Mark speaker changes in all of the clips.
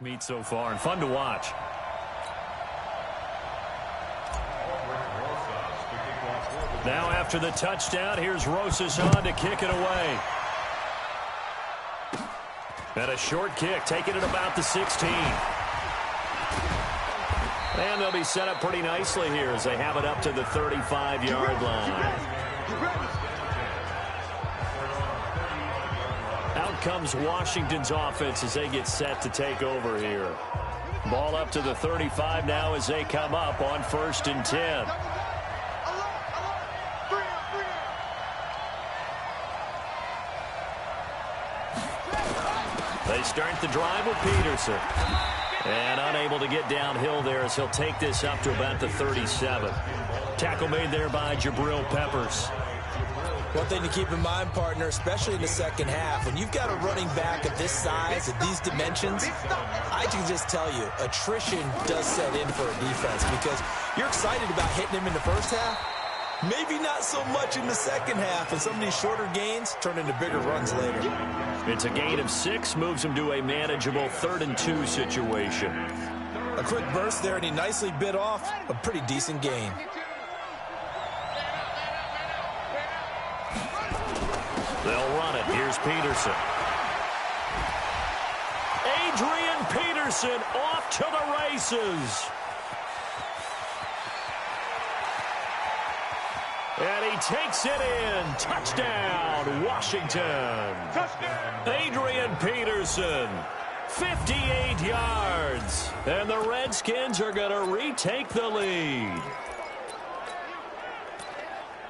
Speaker 1: Meet so far and fun to watch. Now after the touchdown, here's Rosas on to kick it away. And a short kick, taking it about the 16. And they'll be set up pretty nicely here as they have it up to the 35-yard line. Out comes Washington's offense as they get set to take over here. Ball up to the 35 now as they come up on 1st and 10. They start the drive with Peterson. And unable to get downhill there as he'll take this up to about the 37. Tackle made there by Jabril Peppers.
Speaker 2: One thing to keep in mind, partner, especially in the second half, when you've got a running back of this size, at these dimensions, I can just tell you, attrition does set in for a defense because you're excited about hitting him in the first half. Maybe not so much in the second half, and some of these shorter gains turn into bigger runs later.
Speaker 1: It's a gain of 6, moves him to a manageable 3rd and 2 situation.
Speaker 2: A quick burst there, and he nicely bit off a pretty decent gain.
Speaker 1: They'll run it. Here's Peterson. Adrian Peterson off to the races. And he takes it in. Touchdown, Washington. Touchdown. Adrian Peterson, 58 yards. And the Redskins are going to retake the lead.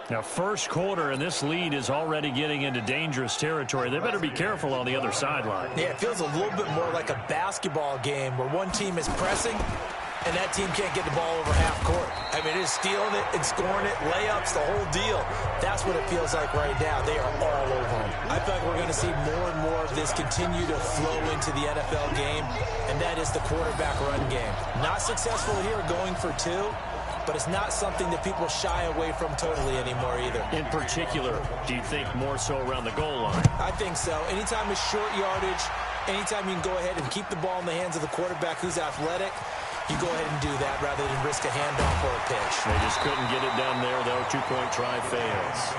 Speaker 1: Now, first quarter, and this lead is already getting into dangerous territory. They better be careful on the other sideline.
Speaker 2: Yeah, it feels a little bit more like a basketball game where one team is pressing and that team can't get the ball over half court. I mean, it is stealing it and scoring it, layups, the whole deal. That's what it feels like right now. They are all over them. I feel like we're going to see more and more of this continue to flow into the NFL game, and that is the quarterback run game. Not successful here going for 2. But it's not something that people shy away from totally anymore either.
Speaker 1: In particular, do you think more so around the goal line?
Speaker 2: I think so. Anytime it's short yardage, anytime you can go ahead and keep the ball in the hands of the quarterback who's athletic, you go ahead and do that rather than risk a handoff or a pitch.
Speaker 1: They just couldn't get it done there, though. 2-point try fails.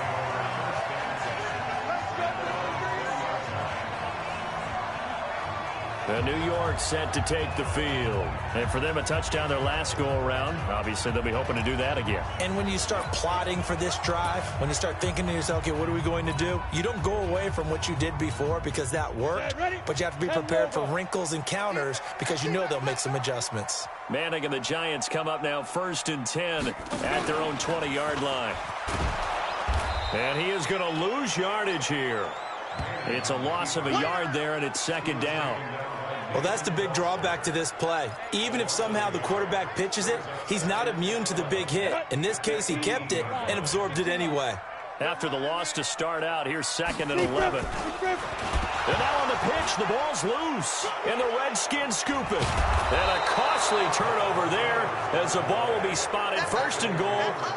Speaker 1: The New York set to take the field. And for them, a touchdown their last go-around. Obviously, they'll be hoping to do that again.
Speaker 2: And when you start plotting for this drive, when you start thinking to yourself, okay, what are we going to do? You don't go away from what you did before because that worked. But you have to be prepared for wrinkles and counters because you know they'll make some adjustments.
Speaker 1: Manning and the Giants come up now 1st and 10 at their own 20-yard line. And he is going to lose yardage here. It's a loss of a yard there, and it's 2nd down.
Speaker 2: Well, that's the big drawback to this play. Even if somehow the quarterback pitches it, he's not immune to the big hit. In this case, he kept it and absorbed it anyway.
Speaker 1: After the loss to start out, here's 2nd and 11. And now on the pitch, the ball's loose, and the Redskins scoop it. And a costly turnover there as the ball will be spotted 1st and goal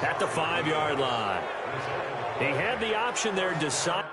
Speaker 1: at the 5-yard line. He had the option there to decide.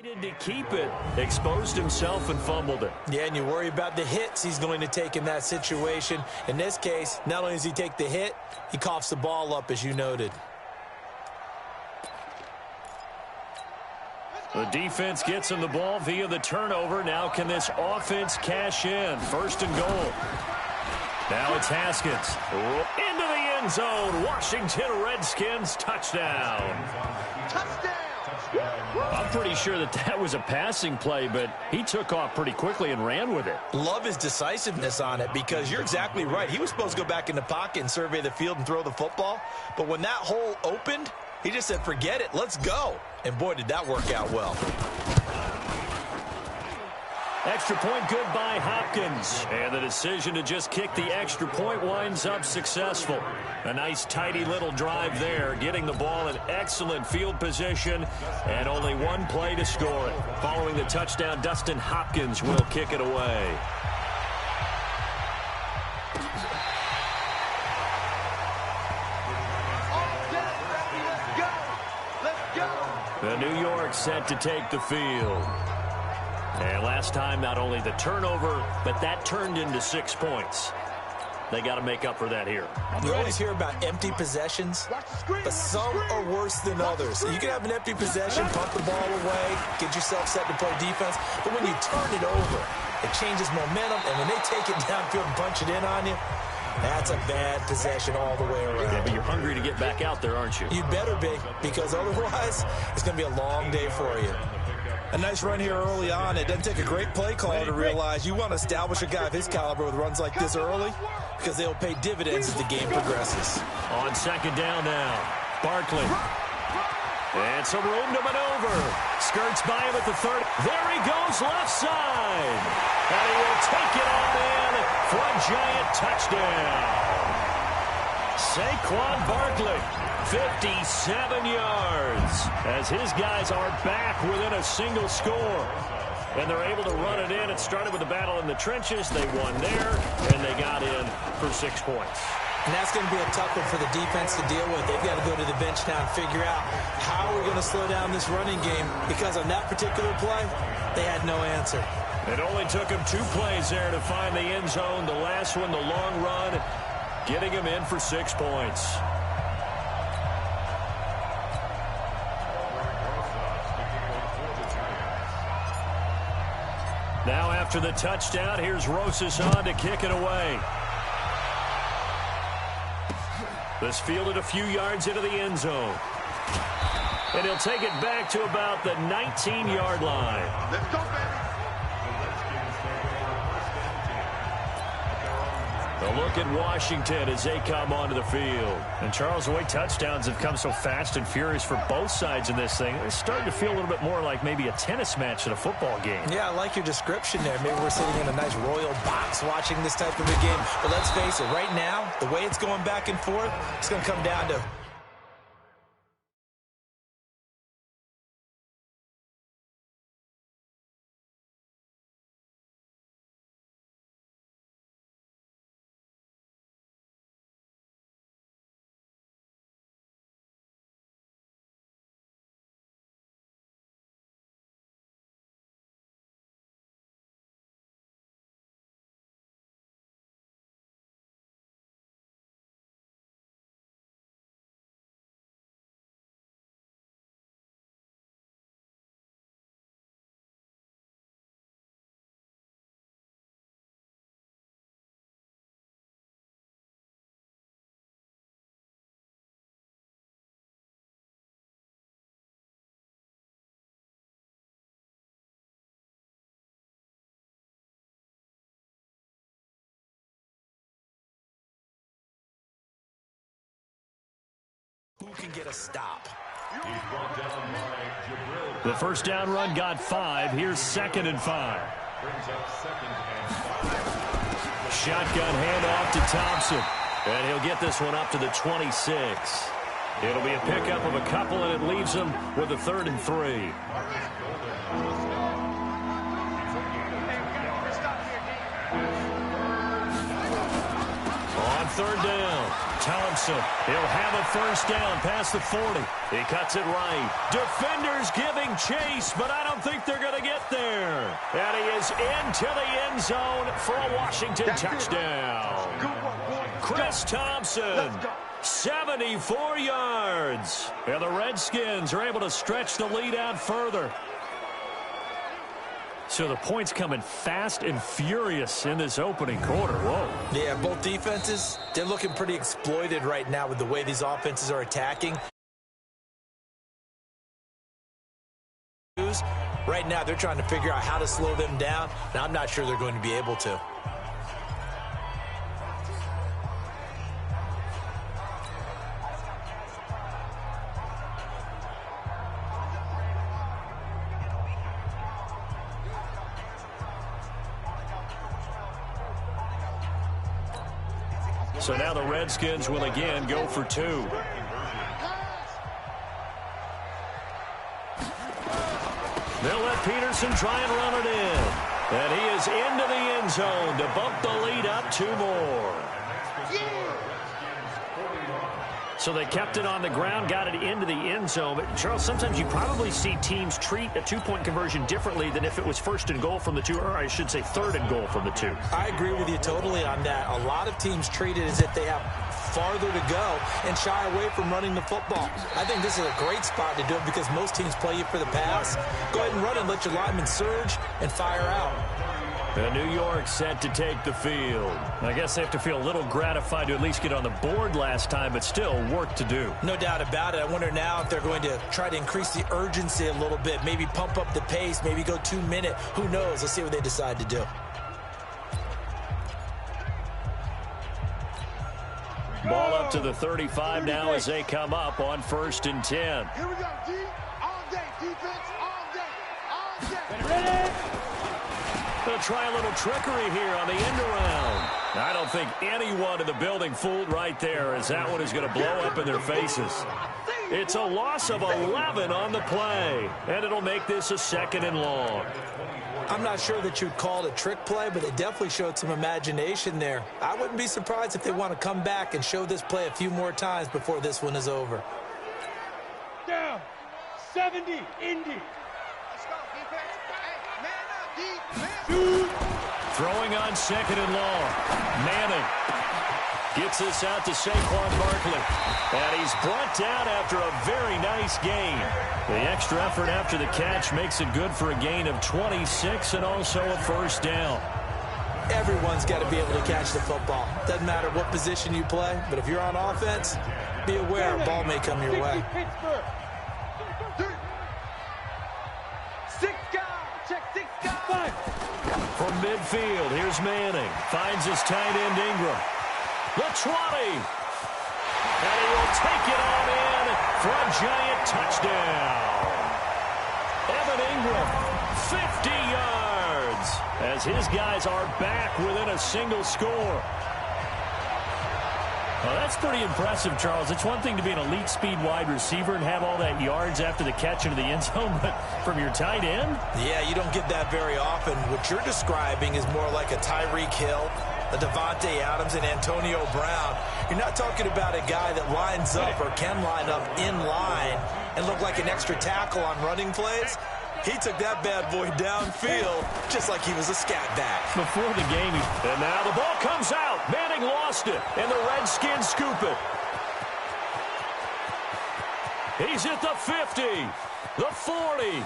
Speaker 1: To keep it, exposed himself and fumbled it.
Speaker 2: Yeah, and you worry about the hits he's going to take in that situation. In this case, not only does he take the hit, he coughs the ball up, as you noted.
Speaker 1: The defense gets him the ball via the turnover. Now can this offense cash in? 1st and goal. Now it's Haskins. Into the end zone. Washington Redskins touchdown. Touchdown. I'm pretty sure that was a passing play, but he took off pretty quickly and ran with it.
Speaker 2: Love his decisiveness on it because you're exactly right. He was supposed to go back in the pocket and survey the field and throw the football. But when that hole opened, He just said, forget it, let's go. And boy, did that work out well.
Speaker 1: Extra point good by Hopkins. And the decision to just kick the extra point winds up successful. A nice, tidy little drive there, getting the ball in excellent field position, and only one play to score it. Following the touchdown, Dustin Hopkins will kick it away. The New York set to take the field. And last time, not only the turnover, but that turned into 6 points. They got to make up for that here.
Speaker 2: You always hear about empty possessions, but some are worse than others. You can have an empty possession, pump the ball away, get yourself set to play defense, but when you turn it over, it changes momentum, and when they take it downfield and punch it in on you, that's a bad possession all the way around.
Speaker 1: Yeah, but you're hungry to get back out there, aren't you?
Speaker 2: You better be, because otherwise, it's going to be a long day for you. A nice run here early on. It doesn't take a great play caller to realize you want to establish a guy of his caliber with runs like this early, because they'll pay dividends as the game progresses.
Speaker 1: On second down now, Barkley. And some room to maneuver. Skirts by him at the 30. There he goes, left side. And he will take it on in for a giant touchdown. Saquon Barkley, 57 yards, as his guys are back within a single score. And they're able to run it in. It started with a battle in the trenches. They won there, and they got in for 6 points.
Speaker 2: And that's going to be a tough one for the defense to deal with. They've got to go to the bench now and figure out how we're going to slow down this running game, because on that particular play, they had no answer.
Speaker 1: It only took him 2 plays there to find the end zone. The last one, the long run, getting him in for 6 points. Now after the touchdown, here's Rosas on to kick it away. This fielded a few yards into the end zone. And he'll take it back to about the 19-yard line.
Speaker 3: Let's go, baby.
Speaker 1: A look at Washington as they come onto the field. And Charles, the way touchdowns have come so fast and furious for both sides in this thing, it's starting to feel a little bit more like maybe a tennis match at a football game.
Speaker 2: Yeah, I like your description there. Maybe we're sitting in a nice royal box watching this type of a game. But let's face it, right now, the way it's going back and forth, it's going to come down to who can get a stop.
Speaker 1: The first down run got 5. Here's 2nd and 5. Shotgun handoff to Thompson. And he'll get this one up to the 26. It'll be a pickup of a couple, and it leaves him with a 3rd and 3. On 3rd down, Thompson. He'll have a first down past the 40. He cuts it right. Defenders giving chase, but I don't think they're going to get there. And he is into the end zone for a Washington touchdown. Chris Thompson, 74 yards. And the Redskins are able to stretch the lead out further. So the points coming fast and furious in this opening quarter. Whoa.
Speaker 2: Yeah, both defenses, they're looking pretty exploited right now with the way these offenses are attacking. Right now, they're trying to figure out how to slow them down. Now, I'm not sure they're going to be able to.
Speaker 1: So now the Redskins will again go for 2. They'll let Peterson try and run it in. And he is into the end zone to bump the lead up 2 more. So they kept it on the ground, got it into the end zone. But, Charles, sometimes you probably see teams treat a 2-point conversion differently than if it was 1st and goal from the 2, or I should say 3rd and goal from the 2.
Speaker 2: I agree with you totally on that. A lot of teams treat it as if they have farther to go and shy away from running the football. I think this is a great spot to do it because most teams play you for the pass. Go ahead and run and let your linemen surge and fire out.
Speaker 1: And New York set to take the field. I guess they have to feel a little gratified to at least get on the board last time, but still work to do.
Speaker 2: No doubt about it. I wonder now if they're going to try to increase the urgency a little bit, maybe pump up the pace, maybe go 2-minute. Who knows? Let's see what they decide to do.
Speaker 1: Ball up to the 35 now as they come up on 1st and 10.
Speaker 3: Here we go, D. All day, defense, all day, all day. Ready?
Speaker 1: They'll try a little trickery here on the end around. I don't think anyone in the building fooled right there, as that one is going to blow up in their faces. It's a loss of 11 on the play, and it'll make this a 2nd and long.
Speaker 2: I'm not sure that you'd call it a trick play, but they definitely showed some imagination there. I wouldn't be surprised if they want to come back and show this play a few more times before this one is over.
Speaker 3: Down. 70. Indy. Let's go, defense. Hey, man up, defense.
Speaker 1: Throwing on 2nd and long. Manning gets this out to Saquon Barkley. And he's brought down after a very nice gain. The extra effort after the catch makes it good for a gain of 26 and also a 1st down.
Speaker 2: Everyone's got to be able to catch the football. Doesn't matter what position you play, but if you're on offense, be aware a ball may come your way.
Speaker 1: From midfield, here's Manning. Finds his tight end, Ingram. The 20. And he will take it on in for a giant touchdown. Evan Ingram, 50 yards, as his guys are back within a single score. Well, that's pretty impressive, Charles. It's one thing to be an elite speed wide receiver and have all that yards after the catch into the end zone, but from your tight end?
Speaker 2: Yeah, you don't get that very often. What you're describing is more like a Tyreek Hill, a Devontae Adams, and Antonio Brown. You're not talking about a guy that lines up or can line up in line and look like an extra tackle on running plays. He took that bad boy downfield just like he was a scat back.
Speaker 1: Before the game, and now the ball comes out. Manning lost it, and the Redskins scoop it. He's at the 50, the 40.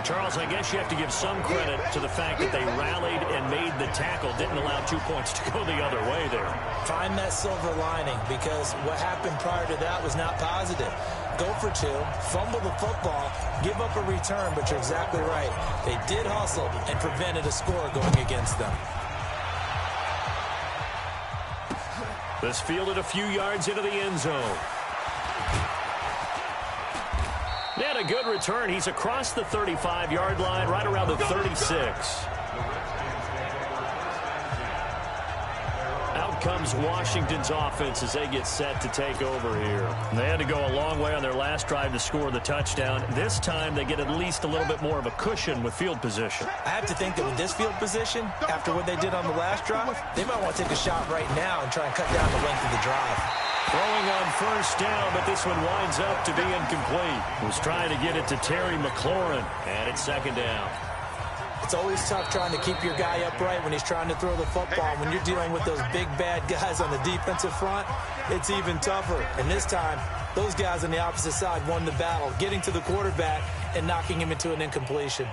Speaker 1: Charles, I guess you have to give some credit to the fact that they rallied and made the tackle, didn't allow 2 points to go the other way there.
Speaker 2: Find that silver lining, because what happened prior to that was not positive. Go for 2, fumble the football, give up a return, but you're exactly right. They did hustle and prevented a score going against them.
Speaker 1: This fielded a few yards into the end zone. And a good return. He's across the 35-yard line, right around the 36. Out comes Washington's offense as they get set to take over here. They had to go a long way on their last drive to score the touchdown. This time they get at least a little bit more of a cushion with field position.
Speaker 2: I have to think that with this field position, after what they did on the last drive, they might want to take a shot right now and try and cut down the length of the drive.
Speaker 1: Throwing on 1st down, but this one winds up to be incomplete. Was trying to get it to Terry McLaurin, and it's 2nd down.
Speaker 2: It's always tough trying to keep your guy upright when he's trying to throw the football. When you're dealing with those big, bad guys on the defensive front, it's even tougher. And this time, those guys on the opposite side won the battle, getting to the quarterback and knocking him into an incompletion.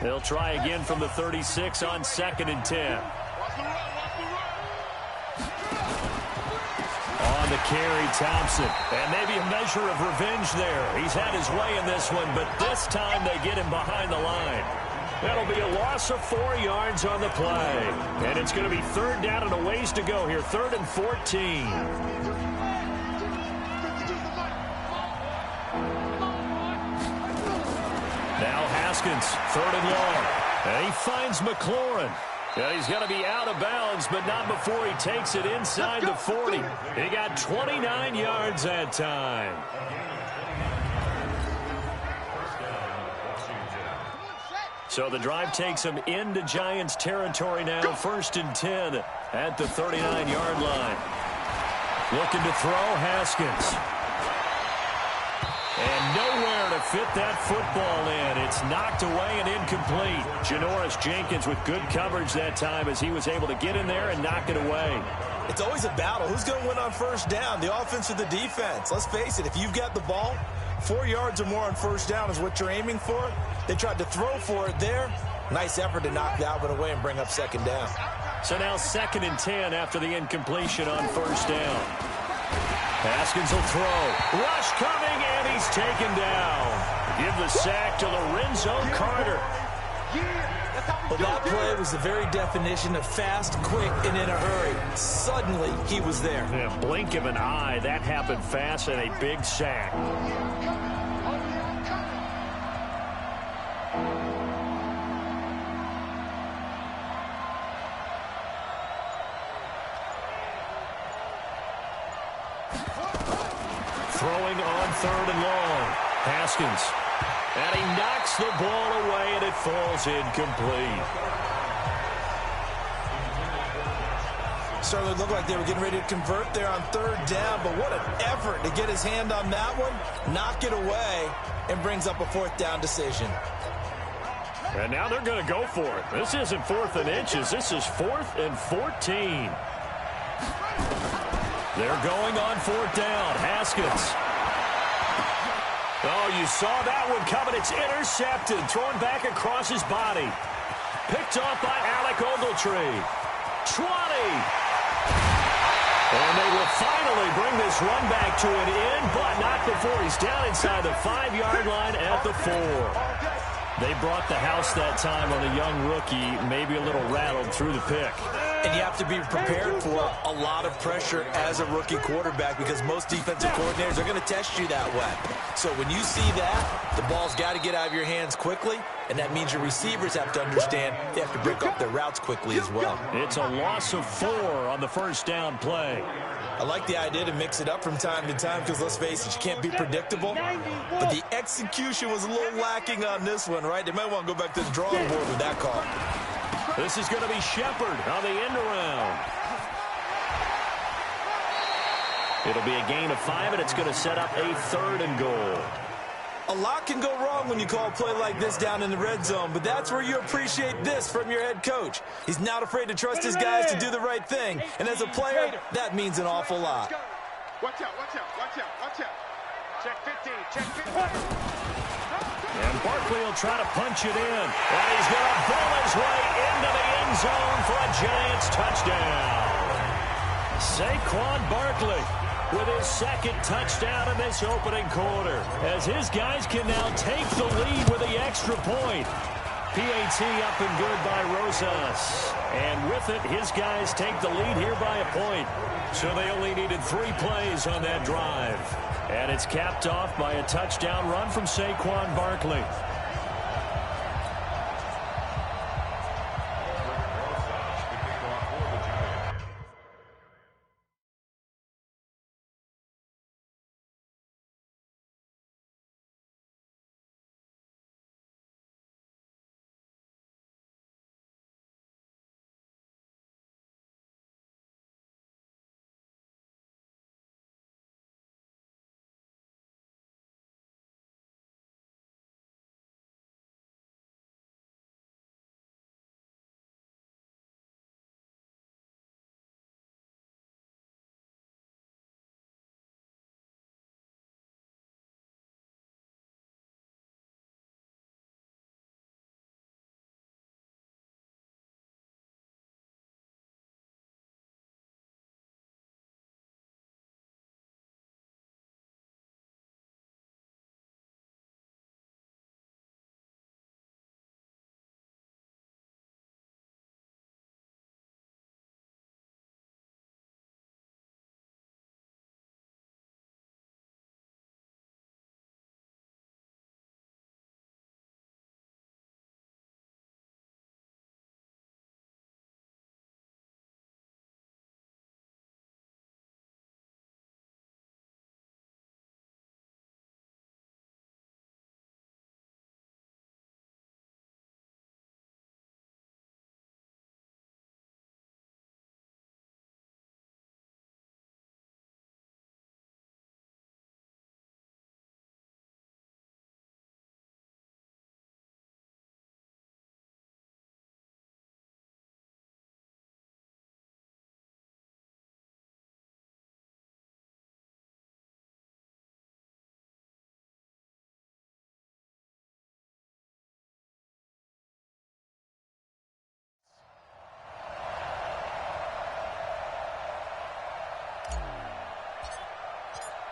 Speaker 1: They'll try again from the 36 on 2nd and 10. On the carry, Thompson. And maybe a measure of revenge there. He's had his way in this one, but this time they get him behind the line. That'll be a loss of 4 yards on the play. And it's going to be third down and a ways to go here. 3rd and 14. Now Haskins, 3rd and long. And he finds McLaurin. And he's going to be out of bounds, but not before he takes it inside the 40. He got 29 yards that time. So the drive takes him into Giants territory now. 1st and 10 at the 39-yard line. Looking to throw, Haskins. And nowhere to fit that football in. It's knocked away and incomplete. Janoris Jenkins with good coverage that time as he was able to get in there and knock it away.
Speaker 2: It's always a battle. Who's going to win on first down, the offense or the defense? Let's face it, if you've got the ball, 4 yards or more on first down is what you're aiming for. They tried to throw for it there. Nice effort to knock that one away and bring up 2nd down.
Speaker 1: So now 2nd and 10 after the incompletion on first down. Haskins will throw. Rush coming, and he's taken down. Give the sack to Lorenzo Carter.
Speaker 2: Well, that play was the very definition of fast, quick, and in a hurry. Suddenly, he was there.
Speaker 1: Yeah, blink of an eye. That happened fast and a big sack. Throwing on 3rd and long. Haskins. And he knocks the ball away, and it falls incomplete.
Speaker 2: Certainly looked like they were getting ready to convert there on 3rd down, but what an effort to get his hand on that one, knock it away, and brings up a 4th down decision.
Speaker 1: And now they're going to go for it. This isn't 4th and inches. This is 4th and 14. They're going on 4th down. Haskins. Oh, you saw that one coming. It's intercepted. Thrown back across his body. Picked off by Alec Ogletree. 20. And they will finally bring this run back to an end, but not before he's down inside the 5-yard line at the 4. They brought the house that time on a young rookie, maybe a little rattled through the pick.
Speaker 2: And you have to be prepared for a lot of pressure as a rookie quarterback because most defensive coordinators are going to test you that way. So when you see that, the ball's got to get out of your hands quickly, and that means your receivers have to understand they have to break up their routes quickly as well.
Speaker 1: It's a loss of 4 on the first down play.
Speaker 2: I like the idea to mix it up from time to time because, let's face it, you can't be predictable. But the execution was a little lacking on this one, right? They might want to go back to the drawing board with that call.
Speaker 1: This is going to be Shepard on the end around. It'll be a gain of 5, and it's going to set up a 3rd and goal.
Speaker 2: A lot can go wrong when you call a play like this down in the red zone, but that's where you appreciate this from your head coach. He's not afraid to trust his guys to do the right thing, and as a player, that means an awful lot.
Speaker 3: Watch out, watch out, watch out, watch out. Check 15, check 15.
Speaker 1: And Barkley will try to punch it in. And he's going to pull his way into the end zone for a Giants touchdown. Saquon Barkley with his 2nd touchdown in this opening quarter, as his guys can now take the lead with the extra point. PAT up and good by Rosas. And with it, his guys take the lead here by a point. So they only needed 3 plays on that drive. And it's capped off by a touchdown run from Saquon Barkley.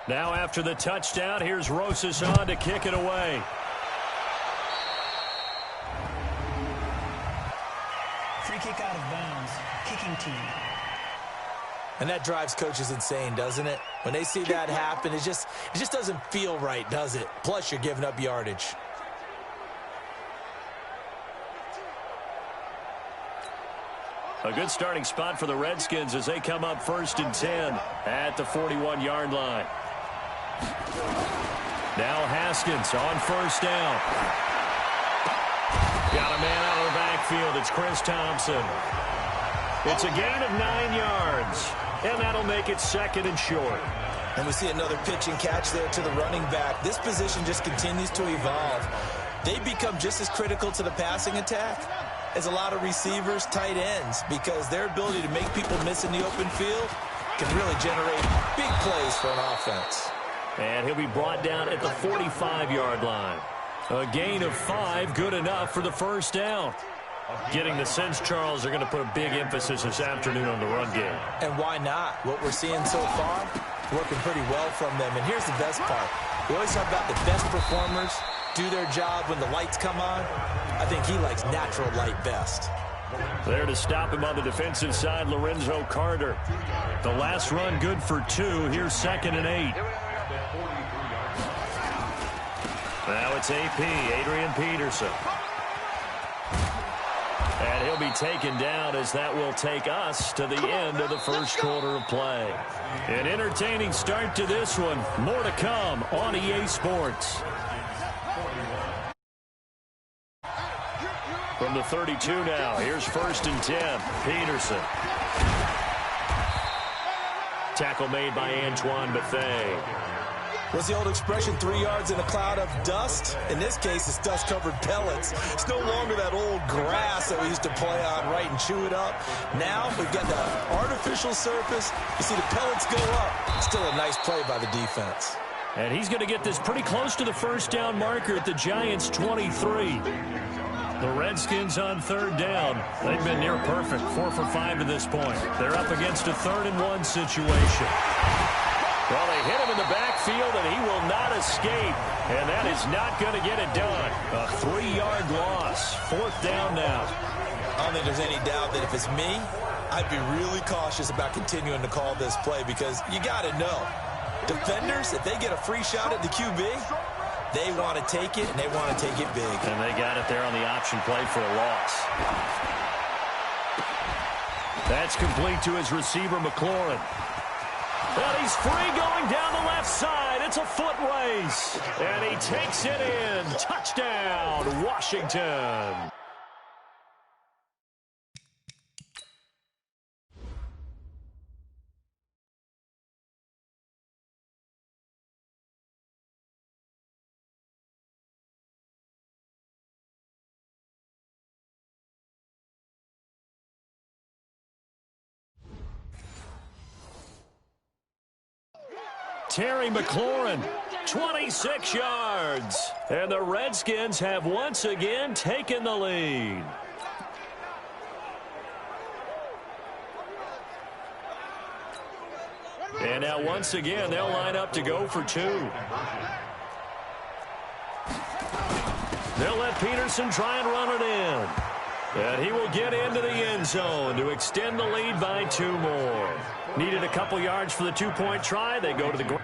Speaker 1: Now after the touchdown, here's Rosas on to kick it away.
Speaker 4: Free kick out of bounds. Kicking team.
Speaker 2: And that drives coaches insane, doesn't it? When they see that happen, it just doesn't feel right, does it? Plus, you're giving up yardage.
Speaker 1: A good starting spot for the Redskins as they come up 1st and 10 at the 41-yard line. Now Haskins on 1st down. Got a man out of the backfield. It's Chris Thompson. It's a gain of 9 yards, and that'll make it 2nd and short.
Speaker 2: And we see another pitch and catch there to the running back. This position just continues to evolve. They become just as critical to the passing attack as a lot of receivers, tight ends, because their ability to make people miss in the open field can really generate big plays for an offense.
Speaker 1: And he'll be brought down at the 45-yard line. A gain of 5, good enough for the 1st down. Getting the sense, Charles, they're going to put a big emphasis this afternoon on the run game.
Speaker 2: And why not? What we're seeing so far, working pretty well from them. And here's the best part. We always talk about the best performers do their job when the lights come on. I think he likes natural light best.
Speaker 1: There to stop him on the defensive side, Lorenzo Carter. The last run good for 2. Here's 2nd and 8. Now it's AP, Adrian Peterson. And he'll be taken down as that will take us to the end of the 1st quarter of play. An entertaining start to this one. More to come on EA Sports. From the 32 now, here's 1st and 10. Peterson. Tackle made by Antoine Bethea.
Speaker 2: What's the old expression, 3 yards in a cloud of dust? In this case, it's dust-covered pellets. It's no longer that old grass that we used to play on, right, and chew it up. Now we've got the artificial surface. You see the pellets go up. Still a nice play by the defense.
Speaker 1: And he's going to get this pretty close to the 1st down marker at the Giants' 23. The Redskins on 3rd down. They've been near perfect, 4 for 5 to this point. They're up against a 3rd and 1 situation. Well, they hit him in the backfield, and he will not escape. And that is not going to get it done. A 3-yard loss. 4th down now.
Speaker 2: I don't think there's any doubt that if it's me, I'd be really cautious about continuing to call this play because you got to know. Defenders, if they get a free shot at the QB, they want to take it, and they want to take it big.
Speaker 1: And they got it there on the option play for a loss. That's complete to his receiver, McLaurin. And he's free going down the left side. It's a foot race. And he takes it in. Touchdown, Washington. Terry McLaurin, 26 yards. And the Redskins have once again taken the lead. And now once again, they'll line up to go for 2. They'll let Peterson try and run it in. And he will get into the end zone to extend the lead by 2 more. Needed a couple yards for the 2-point try. They go to the ground.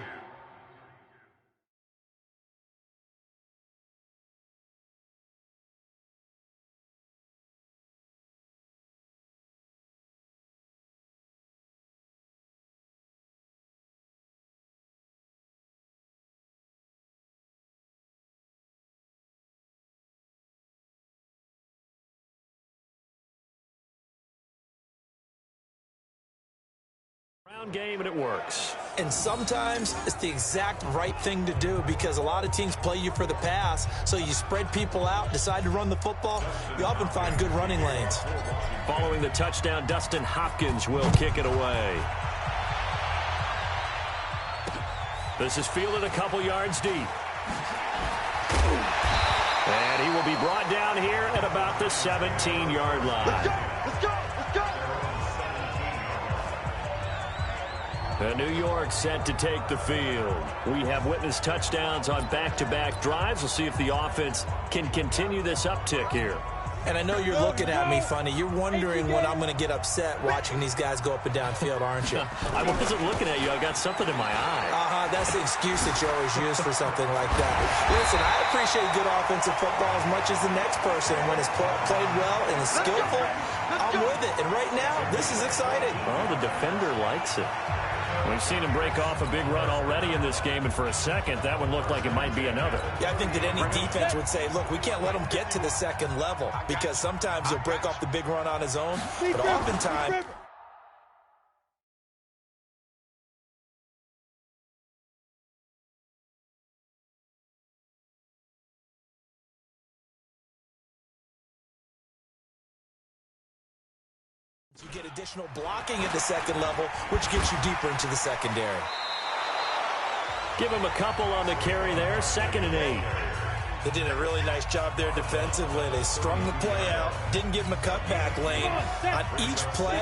Speaker 1: Game, and it works.
Speaker 2: And sometimes it's the exact right thing to do because a lot of teams play you for the pass, so you spread people out, decide to run the football, you often find good running lanes.
Speaker 1: Following the touchdown, Dustin Hopkins will kick it away. This is fielded a couple yards deep. And he will be brought down here at about the 17-yard line.
Speaker 3: Let's go! Let's go! Let's go!
Speaker 1: New York set to take the field. We have witnessed touchdowns on back-to-back drives. We'll see if the offense can continue this uptick here.
Speaker 2: And I know you're looking at me funny. You're wondering when I'm going to get upset watching these guys go up and down field, aren't you?
Speaker 1: I wasn't looking at you. I got something in my eye.
Speaker 2: That's the excuse that you always use for something like that. Listen, I appreciate good offensive football as much as the next person. When it's played well and is skillful, I'm with it. And right now, this is exciting.
Speaker 1: Well, the defender likes it. We've seen him break off a big run already in this game, and for a second, that one looked like it might be another.
Speaker 2: Yeah, I think that any defense would say, look, we can't let him get to the second level because sometimes he'll break off the big run on his own, but oftentimes you get additional blocking at the second level, which gets you deeper into the secondary.
Speaker 1: Give him a couple on the carry there, 2nd and 8.
Speaker 2: They did a really nice job there defensively. They strung the play out, didn't give him a cutback lane. On each play,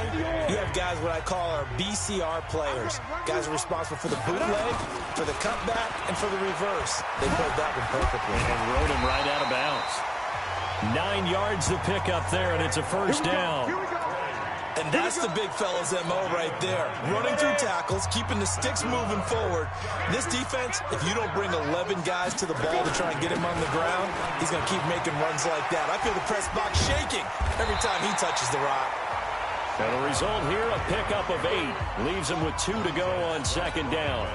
Speaker 2: you have guys what I call our BCR players. Guys are responsible for the bootleg, for the cutback, and for the reverse. They played that one perfectly.
Speaker 1: And rode him right out of bounds. 9 yards to pick up there, and it's a first down.
Speaker 2: And that's the big fella's MO right there. Running through tackles, keeping the sticks moving forward. This defense, if you don't bring 11 guys to the ball to try and get him on the ground, he's going to keep making runs like that. I feel the press box shaking every time he touches the rock.
Speaker 1: And the result here, a pickup of 8. Leaves him with 2 to go on 2nd down.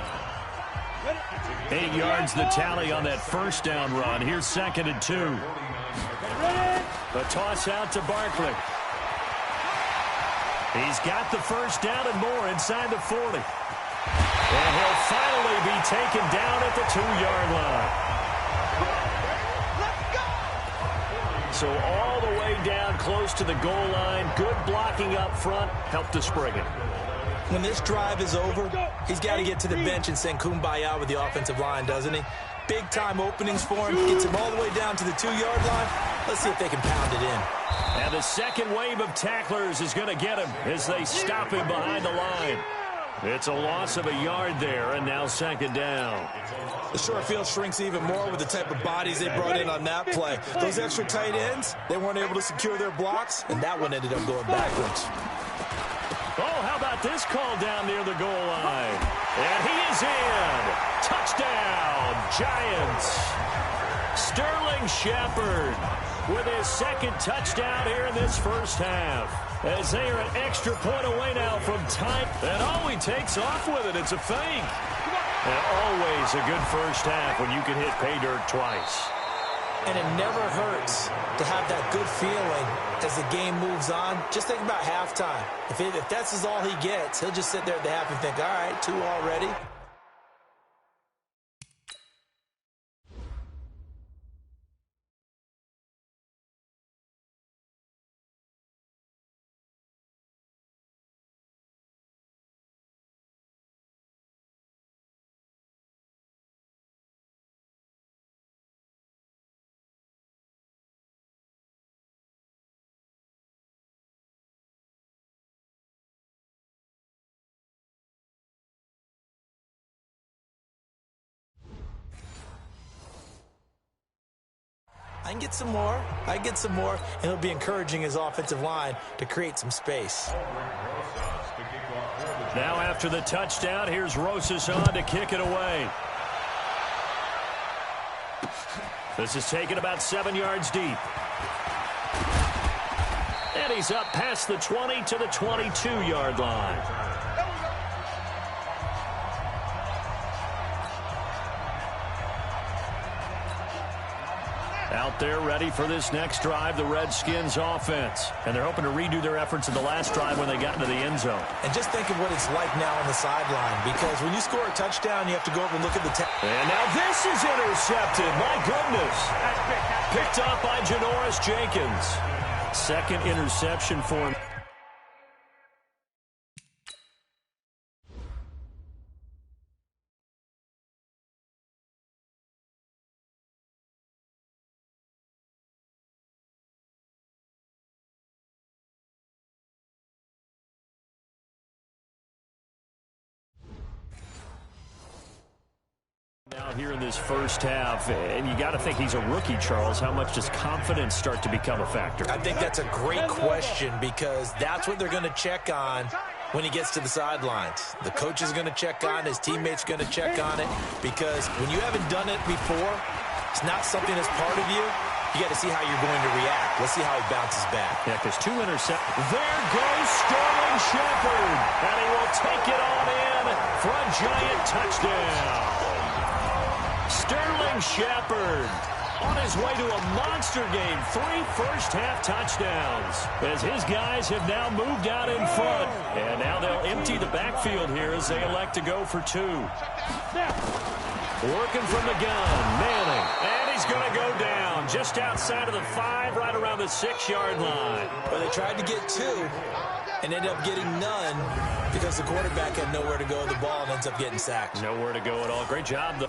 Speaker 1: 8 yards the tally on that first down run. Here's 2nd and 2. The toss out to Barkley. He's got the first down and more inside the 40. And he'll finally be taken down at the 2-yard line. So all the way down close to the goal line. Good blocking up front. Helped to spring it.
Speaker 2: When this drive is over, he's got to get to the bench and sing kumbaya with the offensive line, doesn't he? Big-time openings for him. Gets him all the way down to the 2-yard line. Let's see if they can pound it in.
Speaker 1: And the second wave of tacklers is going to get him as they stop him behind the line. It's a loss of a yard there, and now 2nd down.
Speaker 2: The short field shrinks even more with the type of bodies they brought in on that play. Those extra tight ends, they weren't able to secure their blocks, and that one ended up going backwards.
Speaker 1: Oh, how about this call down near the goal line? And he is in. Touchdown, Giants. Sterling Shepard with his 2nd touchdown here in this first half. As they are an extra point away now from time. And oh, he takes off with it. It's a fake. And always a good first half when you can hit pay dirt twice.
Speaker 2: And it never hurts to have that good feeling as the game moves on. Just think about halftime. If that's all he gets, he'll just sit there at the half and think, all right, 2 already. I can get some more. I get some more. And he'll be encouraging his offensive line to create some space.
Speaker 1: Now after the touchdown, here's Rosas on to kick it away. This is taken about 7 yards deep. And he's up past the 20 to the 22-yard line. Out there ready for this next drive, the Redskins offense. And they're hoping to redo their efforts in the last drive when they got into the end zone.
Speaker 2: And just think of what it's like now on the sideline, because when you score a touchdown, you have to go over and look at the
Speaker 1: and now this is intercepted. My goodness. Picked up by Janoris Jenkins. 2nd interception for him. out here in this first half, and you got to think he's a rookie, Charles. How much does confidence start to become a factor?
Speaker 2: I think that's a great question because that's what they're going to check on when he gets to the sidelines. The coach is going to check on, his teammates going to check on it, because when you haven't done it before, it's not something that's part of you. You got to see how you're going to react. Let's see how he bounces back.
Speaker 1: Yeah, because 2 interceptions. There goes Sterling Shepard, and he will take it on in for a giant touchdown. Sterling Shepard on his way to a monster game. 3 first-half touchdowns as his guys have now moved out in front. And now they'll empty the backfield here as they elect to go for 2. Working from the gun, Manning, and he's going to go down just outside of the 5, right around the 6-yard line.
Speaker 2: Well, they tried to get 2 and ended up getting none because the quarterback had nowhere to go with the ball and ends up getting sacked.
Speaker 1: Nowhere to go at all. Great job, though.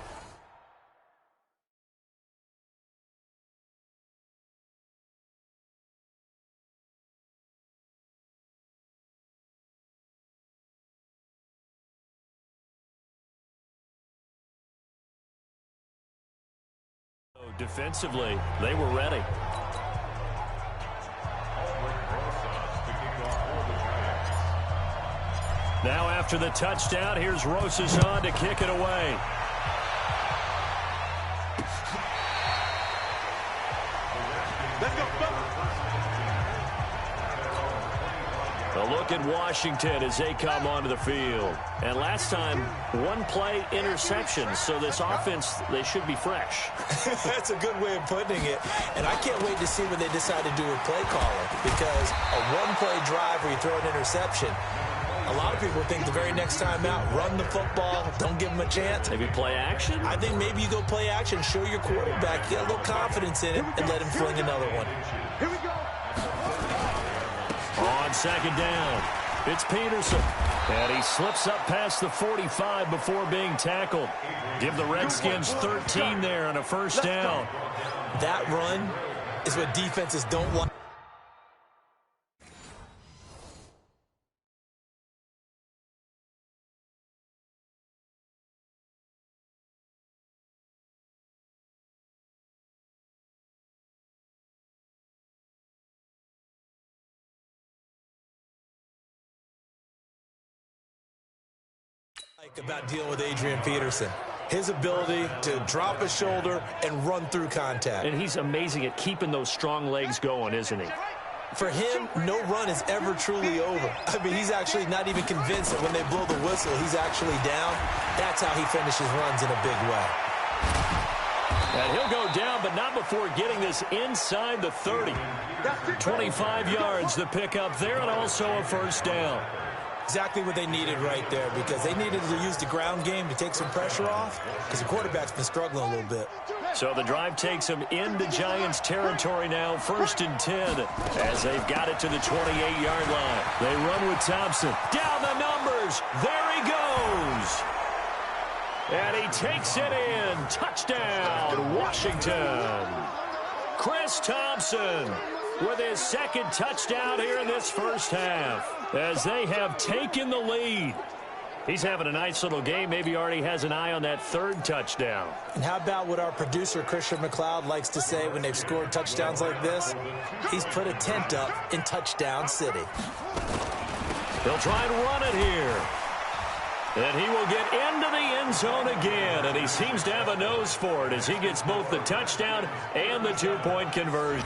Speaker 1: Defensively, they were ready. Now after the touchdown, here's Rosas on to kick it away.
Speaker 3: Let's go.
Speaker 1: A look at Washington as they come onto the field. And last time, 1-play interception. So this offense, they should be fresh.
Speaker 2: That's a good way of putting it. And I can't wait to see what they decide to do with play calling, because a 1-play drive where you throw an interception, a lot of people think the very next time out, run the football, don't give them a chance.
Speaker 1: Maybe play action?
Speaker 2: I think maybe you go play action, show your quarterback, get a little confidence in it, and let him fling another one.
Speaker 3: Here we go.
Speaker 1: On second down, it's Peterson. And he slips up past the 45 before being tackled. Give the Redskins 13 there on a first down.
Speaker 2: That run is what defenses don't like. About dealing with Adrian Peterson. His ability to drop a shoulder and run through contact.
Speaker 1: And he's amazing at keeping those strong legs going, isn't he?
Speaker 2: For him, no run is ever truly over. I mean, he's actually not even convinced that when they blow the whistle, he's actually down. That's how he finishes runs in a big way.
Speaker 1: And he'll go down, but not before getting this inside the 30. 25 yards to pick up there, and also a first down.
Speaker 2: Exactly what they needed right there, because they needed to use the ground game to take some pressure off, because the quarterback's been struggling a little bit.
Speaker 1: So the drive takes them into Giants territory now, 1st and 10, as they've got it to the 28-yard line. They run with Thompson. Down the numbers. There he goes. And he takes it in. Touchdown, Washington. Chris Thompson with his 2nd touchdown here in this first half, as they have taken the lead. He's having a nice little game. Maybe already has an eye on that 3rd touchdown.
Speaker 2: And how about what our producer, Christian McLeod, likes to say when they've scored touchdowns like this? He's put a tent up in Touchdown City.
Speaker 1: They'll try and run it here. And he will get into the end zone again. And he seems to have a nose for it as he gets both the touchdown and the 2-point conversion.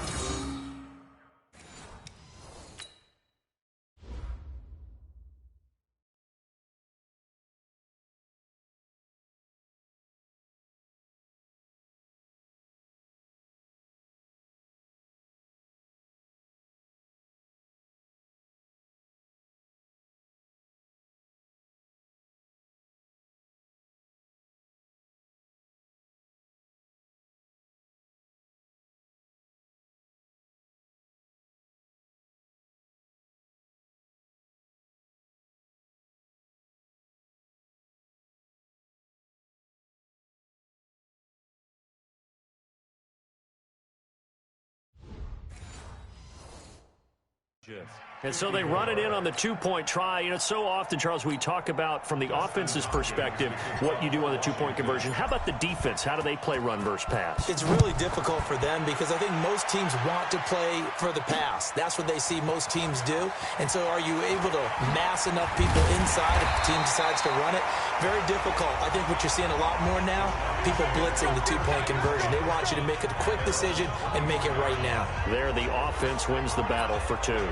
Speaker 1: Jeff. And so they run it in on the two-point try. You know, so often, Charles, we talk about from the offense's perspective what you do on the two-point conversion. How about the defense? How do they play run versus pass?
Speaker 2: It's really difficult for them because I think most teams want to play for the pass. That's what they see most teams do. And so are you able to mass enough people inside if the team decides to run it? Very difficult. I think what you're seeing a lot more now, people blitzing the two-point conversion. They want you to make a quick decision and make it right now.
Speaker 1: There, the offense wins the battle for two.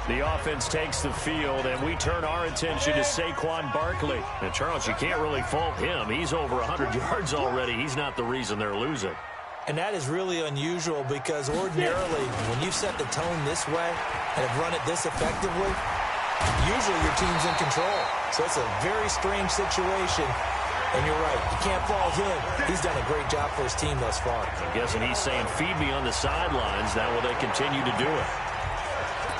Speaker 1: The offense takes the field, and we turn our attention to Saquon Barkley. And, Charles, you can't really fault him. He's over 100 yards already. He's not the reason they're losing.
Speaker 2: And that is really unusual because ordinarily, when you set the tone this way and have run it this effectively, usually your team's in control. So it's a very strange situation. And you're right, you can't fault him. He's done a great job for his team thus far.
Speaker 1: I'm guessing he's saying, feed me on the sidelines. Now will they continue to do it?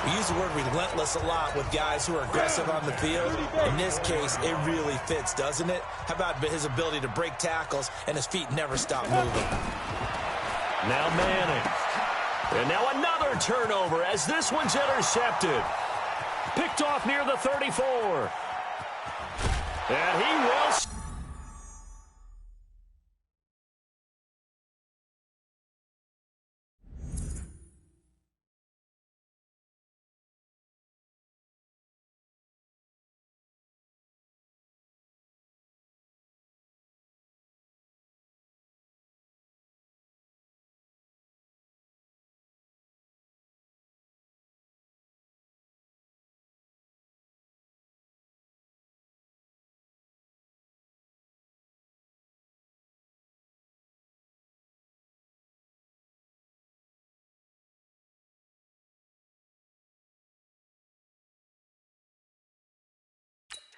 Speaker 2: We use the word relentless a lot with guys who are aggressive on the field. In this case, it really fits, doesn't it? How about his ability to break tackles and his feet never stop moving?
Speaker 1: Now Manning. And now another turnover as this one's intercepted. Picked off near the 34. And he will...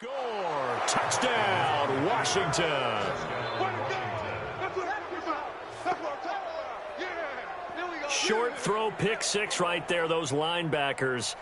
Speaker 1: Score! Touchdown, Washington! Short throw, pick six right there, those linebackers.